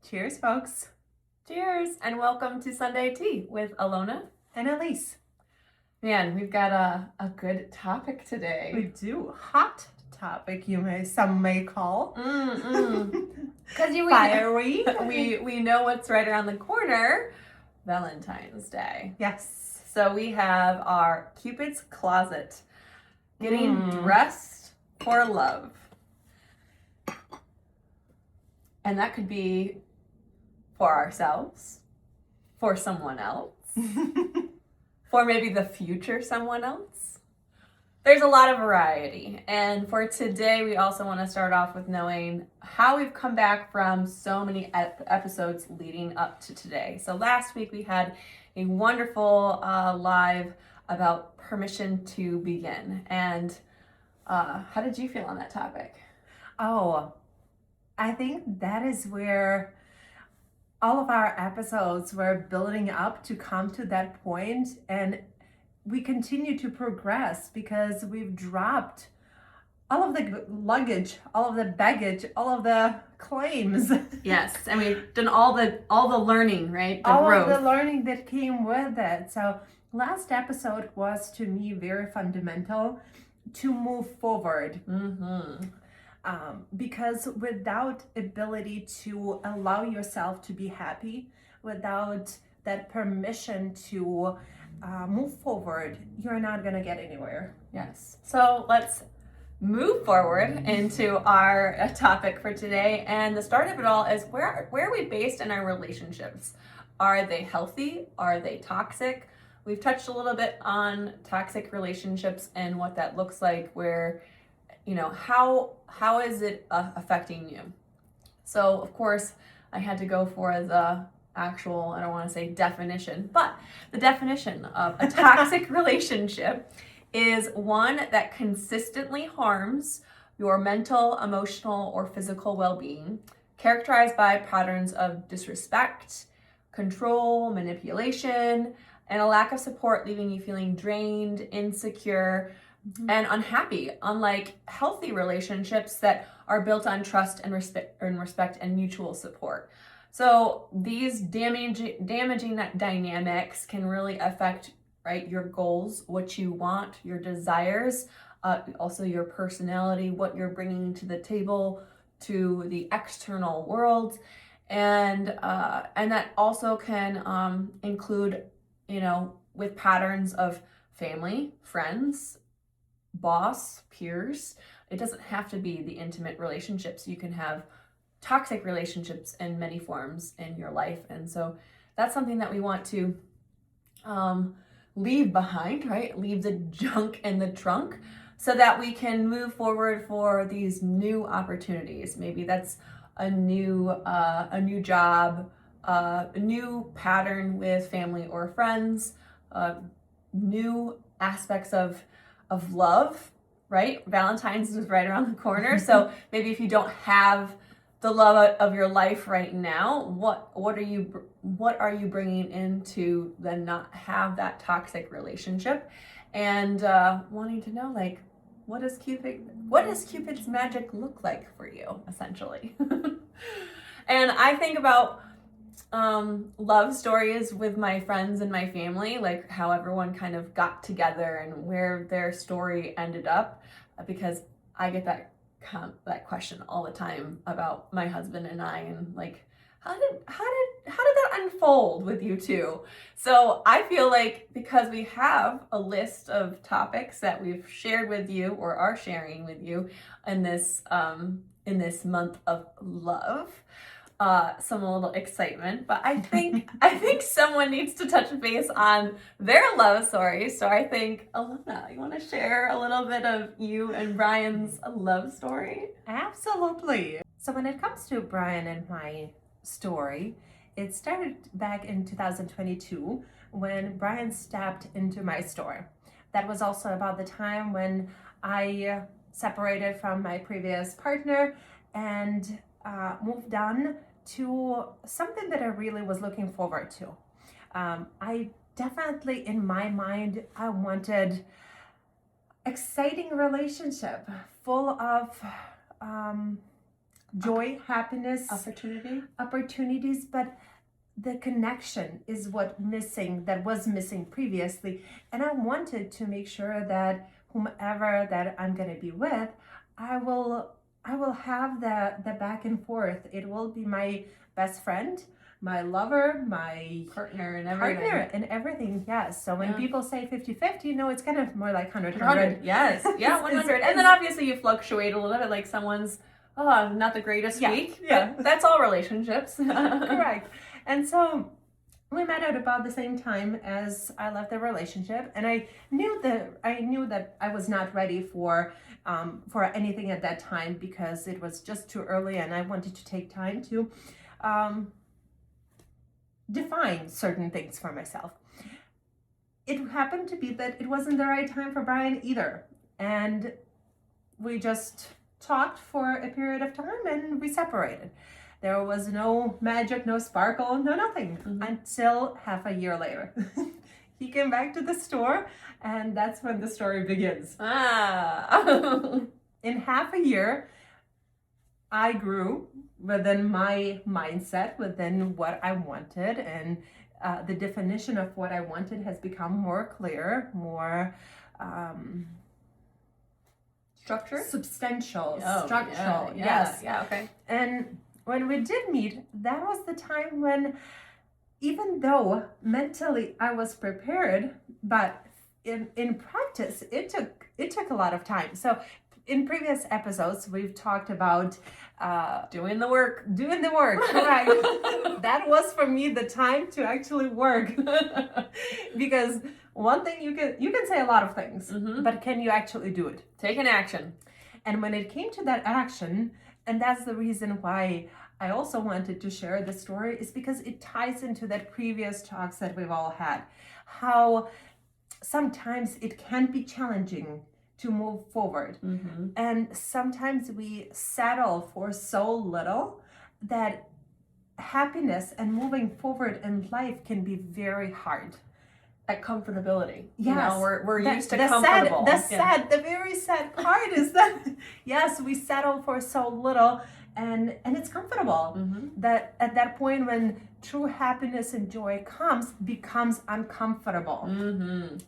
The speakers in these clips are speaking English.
Cheers, folks. Cheers, and welcome to Sunday Tea with Alona and Aleece. Man, we've got a good topic today. We do. Hot topic, some may call. Because Fiery. we know what's right around the corner, Valentine's Day. Yes. So we have our Cupid's closet, getting dressed for love. And that could be for ourselves, for someone else, for maybe the future someone else. There's a lot of variety. And for today, we also want to start off with knowing how we've come back from so many episodes leading up to today. So last week we had a wonderful live about permission to begin. And how did you feel on that topic? Oh, I think that is where all of our episodes were building up to come to that point, and we continue to progress because we've dropped all of the luggage, all of the baggage, all of the claims. Yes, and we've done all the learning, right? All of the learning that came with it. So last episode was to me very fundamental to move forward. Because without ability to allow yourself to be happy, without that permission to move forward, you're not gonna get anywhere. Yes. So let's move forward into our topic for today. And the start of it all is where are we based in our relationships? Are they healthy? Are they toxic? We've touched a little bit on toxic relationships and what that looks like, where how is it affecting you? So of course I had to go for the actual, I don't want to say definition, but the definition of a toxic relationship is one that consistently harms your mental, emotional, or physical well-being, characterized by patterns of disrespect, control, manipulation, and a lack of support, leaving you feeling drained, insecure, and unhappy, unlike healthy relationships that are built on trust and respect and mutual support. So these damaging dynamics can really affect, right, your goals, what you want, your desires, also your personality, what you're bringing to the table, to the external world, and that also can include, with patterns of family, friends, boss, peers. It doesn't have to be the intimate relationships. You can have toxic relationships in many forms in your life. And so that's something that we want to leave behind, right? Leave the junk in the trunk so that we can move forward for these new opportunities. Maybe that's a new job, a new pattern with family or friends, new aspects of love, right? Valentine's is right around the corner. So maybe if you don't have the love of your life right now, what are you bringing in to then not have that toxic relationship, and wanting to know, like, what does Cupid's magic look like for you, essentially? And I think about love stories with my friends and my family, like how everyone kind of got together and where their story ended up, because I get that question all the time about my husband and I, and like, how did that unfold with you two? So I feel like because we have a list of topics that we've shared with you or are sharing with you in this month of love, some little excitement, but I think someone needs to touch base on their love story. So I think, Alona, you want to share a little bit of you and Brian's love story? Absolutely. So when it comes to Brian and my story, it started back in 2022 when Brian stepped into my store. That was also about the time when I separated from my previous partner and moved on to something that I really was looking forward to. I definitely, in my mind, I wanted exciting relationship full of joy, happiness, opportunities, but the connection is what missing that was missing previously. And I wanted to make sure that whomever that I'm going to be with, I will have the back and forth. It will be my best friend, my lover, my partner and everything. Yes. So when people say 50-50, no, it's kind of more like 100. Yes. Yeah, 100. And then obviously you fluctuate a little bit, like someone's not the greatest week. Yeah. But that's all relationships. Correct. And so we met at about the same time as I left the relationship, and I knew that I was not ready for anything at that time because it was just too early, and I wanted to take time to define certain things for myself. It happened to be that it wasn't the right time for Brian either, and we just talked for a period of time and we separated. There was no magic, no sparkle, no nothing until half a year later. He came back to the store, and that's when the story begins. In half a year, I grew within my mindset, within what I wanted, and the definition of what I wanted has become more clear, more structured, substantial, structural. Yes. Yeah. Okay. And when we did meet, that was the time when, even though mentally I was prepared, but in practice it took a lot of time. So in previous episodes we've talked about doing the work. Correct. That was for me the time to actually work. Because one thing you can say a lot of things, but can you actually do it? Take an action. And when it came to that action, and that's the reason why I also wanted to share the story, is because it ties into that previous talks that we've all had. How sometimes it can be challenging to move forward. And sometimes we settle for so little that happiness and moving forward in life can be very hard. At comfortability. Yes. You know, we're used to comfortable. The very sad part is that, yes, we settle for so little and it's comfortable. That at that point when true happiness and joy becomes uncomfortable.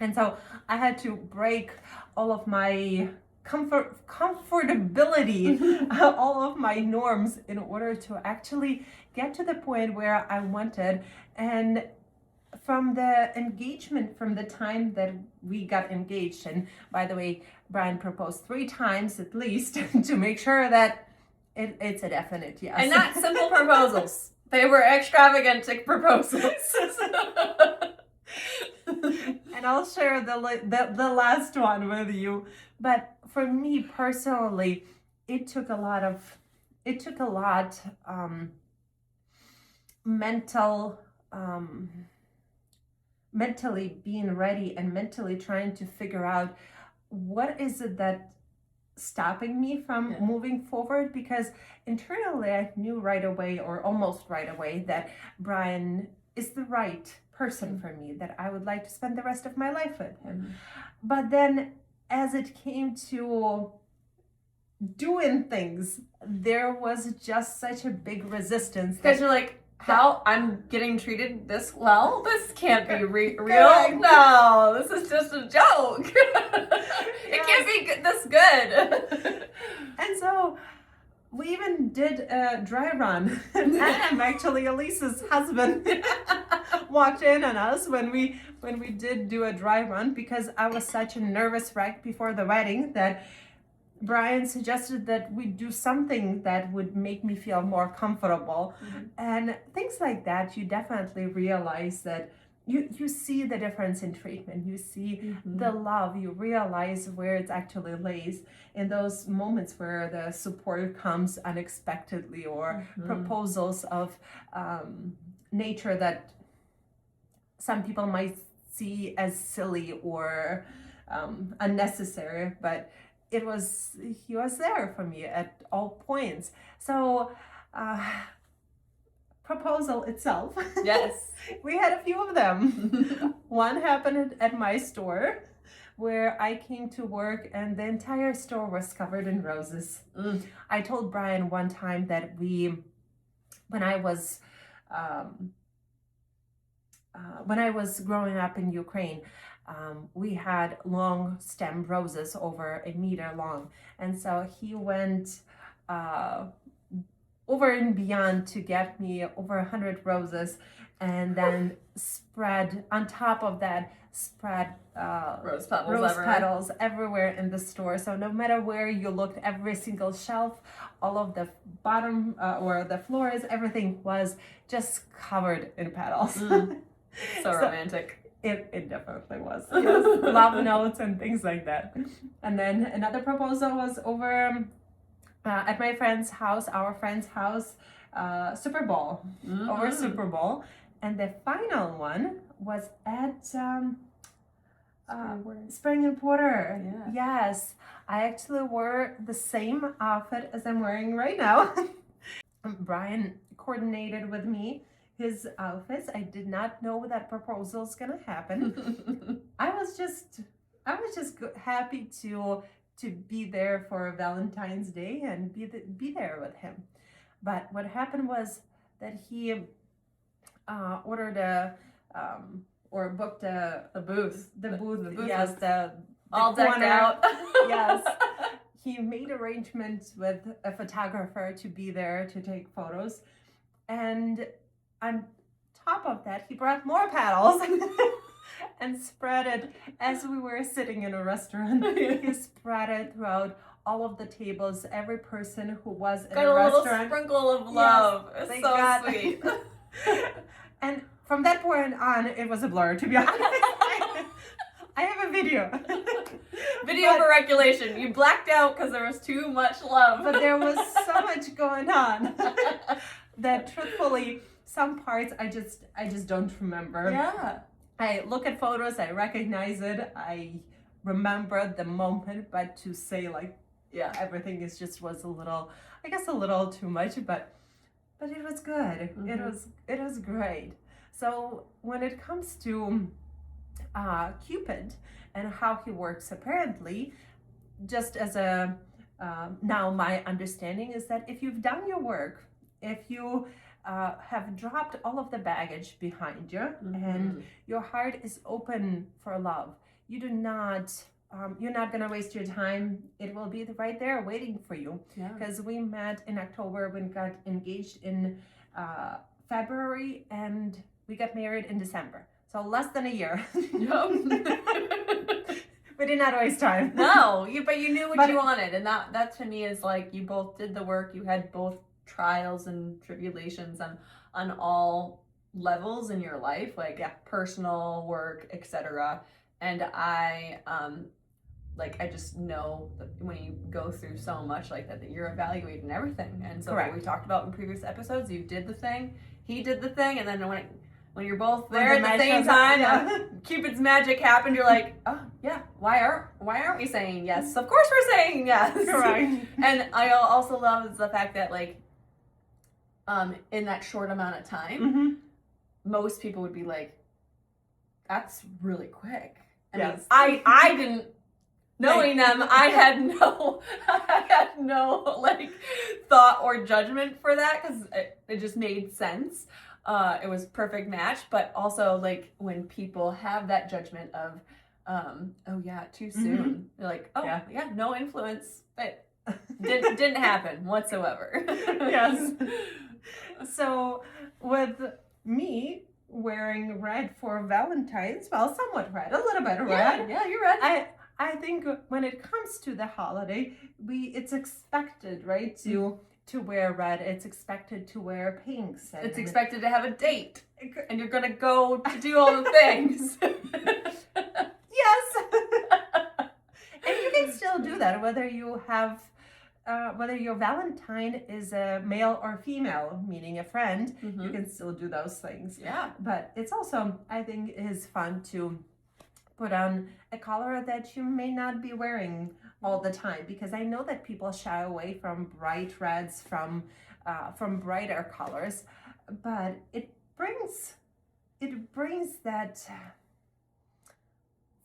And so I had to break all of my comfortability, all of my norms in order to actually get to the point where I wanted. And from the engagement, from the time that we got engaged, and by the way, Brian proposed 3 times at least to make sure that it's a definite yes. And not simple proposals. They were extravagant proposals. And I'll share the last one with you. But for me personally, it took a lot mentally being ready and mentally trying to figure out what is it that stopping me from moving forward, because internally I knew right away, or almost right away, that Brian is the right person for me, that I would like to spend the rest of my life with him. But then as it came to doing things, there was just such a big resistance. Because you're like, how I'm getting treated this well? This can't be real. Correct. No, this is just a joke. It can't be this good. And so we even did a dry run. Adam, actually Aleece's husband, walked in on us when we did do a dry run, because I was such a nervous wreck before the wedding that Brian suggested that we do something that would make me feel more comfortable. And things like that, you definitely realize that you see the difference in treatment. You see the love. You realize where it actually lays in those moments where the support comes unexpectedly, or proposals of nature that some people might see as silly or unnecessary, but he was there for me at all points. So proposal itself, yes, we had a few of them. One happened at my store where I came to work and the entire store was covered in roses. I told Brian one time that when I was growing up in Ukraine, we had long stem roses over a meter long. And so he went over and beyond to get me over 100 roses, and then spread on top of that, Rose petals everywhere in the store. So no matter where you looked, every single shelf, all of the bottom or the floors, everything was just covered in petals. So romantic. It definitely was. Yes, love notes and things like that. And then another proposal was over at my friend's house, our friend's house, Super Bowl, over Super Bowl. And the final one was at Spring and Porter. Yeah. Yes, I actually wore the same outfit as I'm wearing right now. Brian coordinated with me his outfits. I did not know that proposal was gonna happen. I was just happy to be there for Valentine's Day and be there with him. But what happened was that he ordered or booked a booth. The booth yes, was the all decked corner. out. Yes. He made arrangements with a photographer to be there to take photos. And on top of that, he brought more petals and spread it as we were sitting in a restaurant. He spread it throughout all of the tables, every person who was in a restaurant. Got a little sprinkle of love. Yes, It's so sweet. And from that point on, it was a blur, to be honest. I have a video. For regulation. You blacked out because there was too much love. But there was so much going on that truthfully, some parts I just don't remember. Yeah. I look at photos, I recognize it, I remember the moment, but to say like, yeah, everything was a little too much, but it was good. It was great. So when it comes to Cupid and how he works, apparently, just as a now my understanding is that if you've done your work, if you have dropped all of the baggage behind you and your heart is open for love, you do not you're not going to waste your time. It will be right there waiting for you. Because we met in October, we got engaged in February, and we got married in December. So less than a year. We did not waste time. No, but you knew what you wanted. And that to me is like, you both did the work. You had both trials and tribulations on all levels in your life, like personal, work, etc. And I just know that when you go through so much like that you're evaluating everything. And so what we talked about in previous episodes, you did the thing, he did the thing, and then when you're both there at the same time, Cupid's magic happened, you're like, oh yeah, why aren't we saying yes? Of course we're saying yes. Correct. And I also love the fact that in that short amount of time, most people would be like, that's really quick. I mean, I didn't, knowing them, I had no thought or judgment for that, because it just made sense. It was perfect match. But also when people have that judgment of, oh yeah, too soon. They're like, oh yeah, no influence. It didn't happen whatsoever. Yes. So with me wearing red for Valentine's, well, somewhat red, a little bit red. Yeah, you're red. I think when it comes to the holiday, it's expected, right, to wear red. It's expected to wear pinks. It's expected to have a date, and you're gonna go to do all the things. Yes. And you can still do that whether you have whether your Valentine is a male or female, meaning a friend. You can still do those things. Yeah. But it's also, I think, is fun to put on a color that you may not be wearing all the time, because I know that people shy away from bright reds, from brighter colors, but it brings that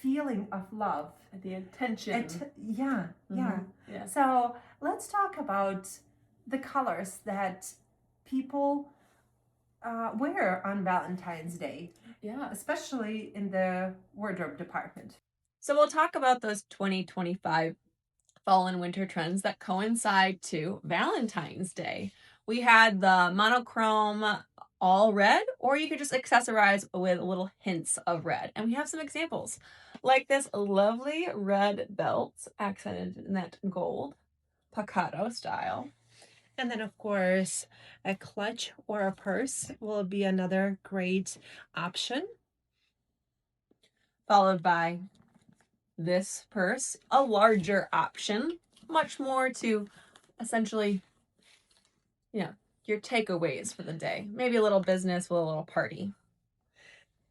feeling of love. The attention. Yeah. Yeah. So let's talk about the colors that people wear on Valentine's Day. Yeah. Especially in the wardrobe department. So we'll talk about those 2025 fall and winter trends that coincide to Valentine's Day. We had the monochrome all red, or you could just accessorize with little hints of red. And we have some examples, like this lovely red belt accented in that gold, picado style. And then, of course, a clutch or a purse will be another great option. Followed by this purse, a larger option, much more to essentially, your takeaways for the day. Maybe a little business with a little party.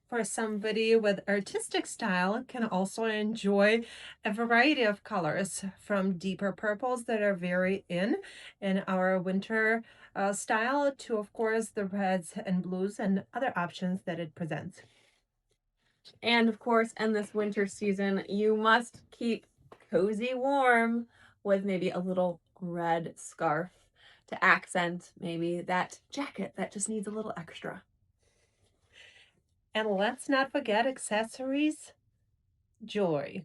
For somebody with artistic style, can also enjoy a variety of colors, from deeper purples that are very in our winter style to, of course, the reds and blues and other options that it presents. And of course, in this winter season, you must keep cozy warm with maybe a little red scarf to accent maybe that jacket that just needs a little extra. And let's not forget accessories, jewelry.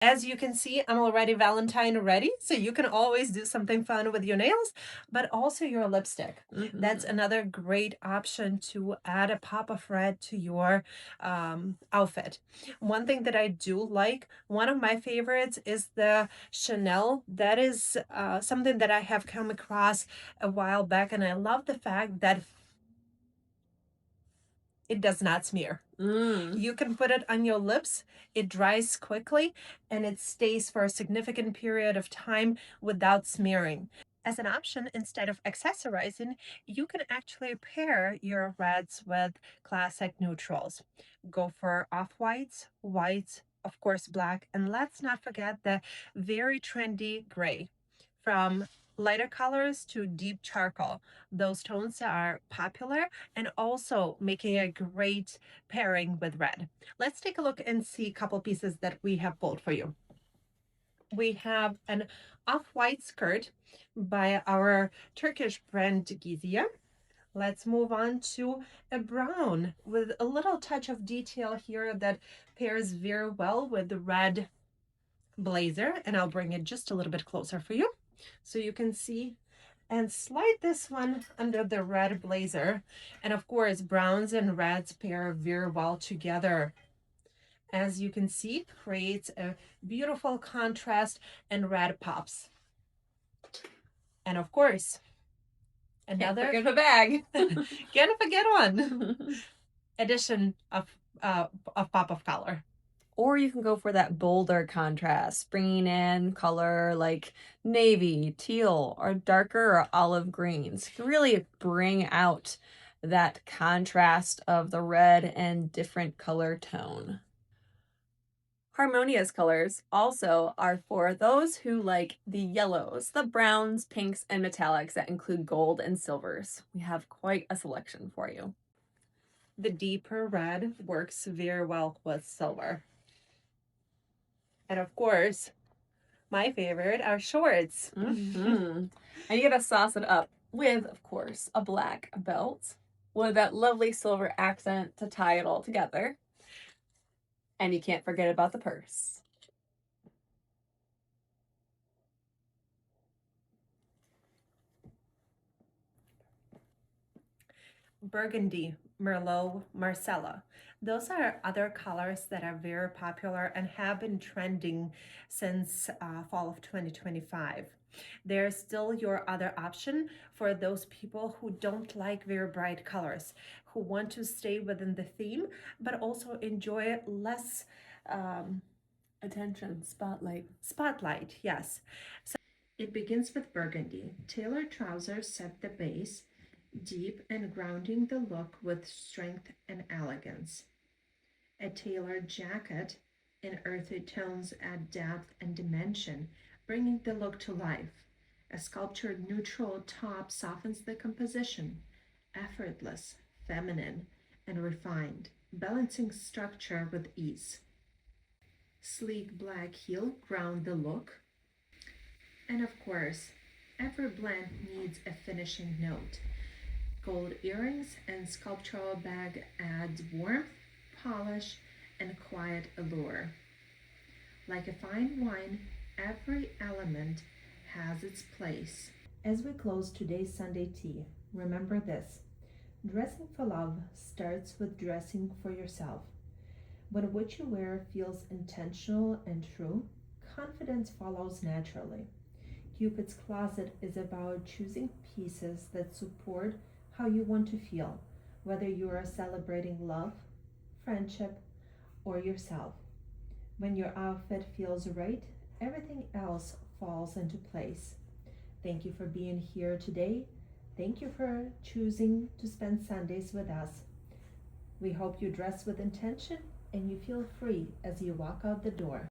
As you can see, I'm already Valentine ready, so you can always do something fun with your nails, but also your lipstick. That's another great option to add a pop of red to your outfit. One thing that I do like, one of my favorites, is the Chanel. That is something that I have come across a while back, and I love the fact that it does not smear. You can put it on your lips, it dries quickly, and it stays for a significant period of time without smearing. As an option, instead of accessorizing, you can actually pair your reds with classic neutrals. Go for off-whites, whites, of course black, and let's not forget the very trendy gray. From lighter colors to deep charcoal, those tones are popular and also making a great pairing with red. Let's take a look and see a couple pieces that we have pulled for you. We have an off-white skirt by our Turkish brand Gizia. Let's move on to a brown with a little touch of detail here that pairs very well with the red blazer, and I'll bring it just a little bit closer for you so you can see, and slide this one under the red blazer. And of course, browns and reds pair very well together. As you can see, creates a beautiful contrast, and red pops. And of course, another Can't forget a bag. Can't forget one. Addition of pop of color. Or you can go for that bolder contrast, bringing in color like navy, teal, or darker or olive greens to really bring out that contrast of the red and different color tone. Harmonious colors also are for those who like the yellows, the browns, pinks, and metallics that include gold and silvers. We have quite a selection for you. The deeper red works very well with silver. And of course, my favorite are shorts. And you gotta sauce it up with, of course, a black belt with that lovely silver accent to tie it all together. And you can't forget about the purse. Burgundy, Merlot, Marcella. Those are other colors that are very popular and have been trending since fall of 2025. They're still your other option for those people who don't like very bright colors, who want to stay within the theme, but also enjoy less attention, spotlight. Spotlight, yes. So it begins with burgundy. Tailored trousers set the base, deep and grounding the look with strength and elegance. A tailored jacket in earthy tones add depth and dimension, bringing the look to life. A sculptured neutral top softens the composition, effortless, feminine, and refined, balancing structure with ease. Sleek black heel ground the look. And of course, every blend needs a finishing note. Gold earrings and sculptural bag adds warmth, polish, and quiet allure. Like a fine wine, every element has its place. As we close today's Sunday tea, remember this: dressing for love starts with dressing for yourself. When what you wear feels intentional and true, confidence follows naturally. Cupid's Closet is about choosing pieces that support how you want to feel, whether you are celebrating love, friendship, or yourself. When your outfit feels right, everything else falls into place. Thank you for being here today. Thank you for choosing to spend Sundays with us. We hope you dress with intention and you feel free as you walk out the door.